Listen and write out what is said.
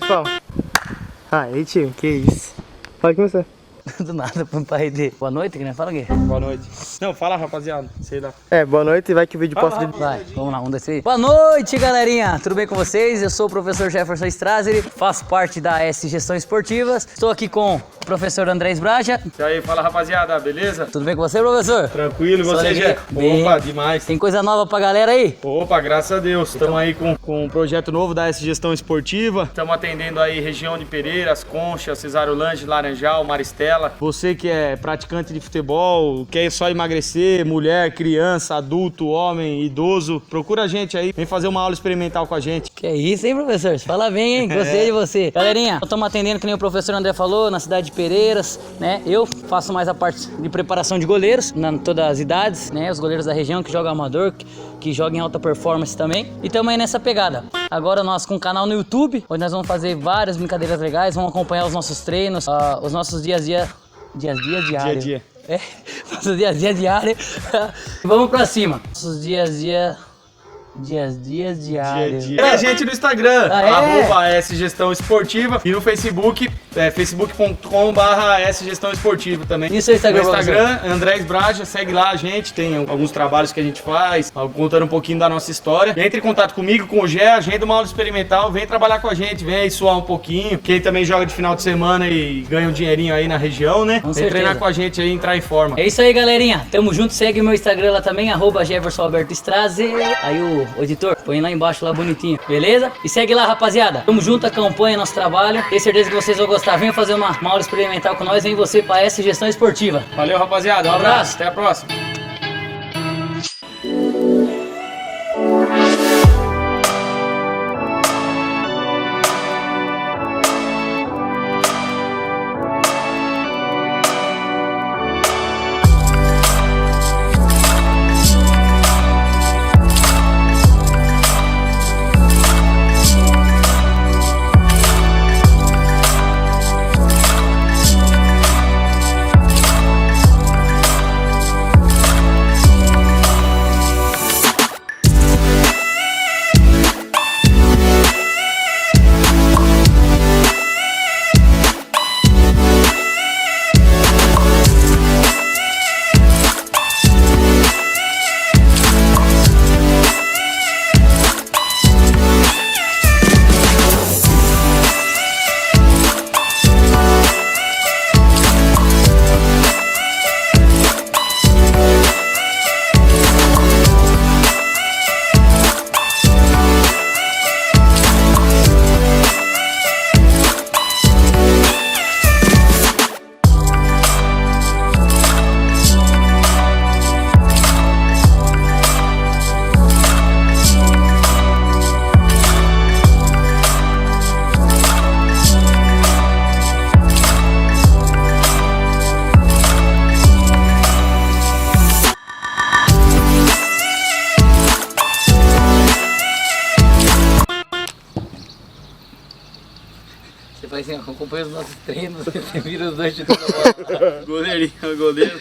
Jefão. Aí, tio, que isso. Fala com você. Do nada, pro pai dele. Boa noite, que nem fala aqui. Boa noite. Não, fala, rapaziada. Sei lá. Boa noite, vai que o vídeo posta de... Vai, vamos lá, 1, 2, 3. Boa noite, galerinha. Tudo bem com vocês? Eu sou o professor Jefferson Strazer, faço parte da S Gestão Esportivas. Estou aqui com o professor Andrés Braja. E aí, fala, rapaziada, beleza? Tudo bem com você, professor? Tranquilo, e você, Alegria. Jé? Opa, demais. Tem coisa nova pra galera aí? Opa, graças a Deus. Estamos aí com um projeto novo da S Gestão Esportiva. Estamos atendendo aí região de Pereiras, Concha, Cesário Lange, Laranjal, Maristela. Você que é praticante de futebol, quer só emagrecer, mulher, criança, adulto, homem, idoso, procura a gente aí, vem fazer uma aula experimental com a gente. Que isso, hein, professor? Fala bem, hein? Gostei de você. Galerinha, estamos atendendo, que nem o professor André falou, na cidade de Pereiras, né? Eu faço mais a parte de preparação de goleiros, todas as idades, né? Os goleiros da região que jogam amador, que jogam em alta performance também. E estamos aí nessa pegada. Agora nós com um canal no YouTube, onde nós vamos fazer várias brincadeiras legais, vamos acompanhar os nossos treinos, os nossos dias a dia diário. Dia a dia. Nossos dias a dia diário. Vamos pra cima. Nossos dias diário. E a gente no Instagram, @sgestão esportiva, e no Facebook, facebook.com/sgestão esportiva também. E o seu Instagram? No Instagram, Andrés Braja, segue lá a gente, tem alguns trabalhos que a gente faz, contando um pouquinho da nossa história. Entre em contato comigo, com o Gé, agenda uma aula experimental, vem trabalhar com a gente, vem aí suar um pouquinho. Quem também joga de final de semana e ganha um dinheirinho aí na região, né? Vem treinar com a gente aí, entrar em forma. É isso aí, galerinha. Tamo junto, segue o meu Instagram lá também, @JeffersonAlbertoStrazer. Aí o editor, põe lá embaixo lá bonitinho, beleza? E segue lá, rapaziada. Tamo junto, acompanha nosso trabalho. Tenho certeza que vocês vão gostar. Venha fazer uma aula experimental com nós. Vem você pra S Gestão Esportiva. Valeu, rapaziada. Um abraço. Até a próxima. Você faz assim, acompanha os nossos treinos, você vira os dois de toda bola. Goleirinho, goleiro.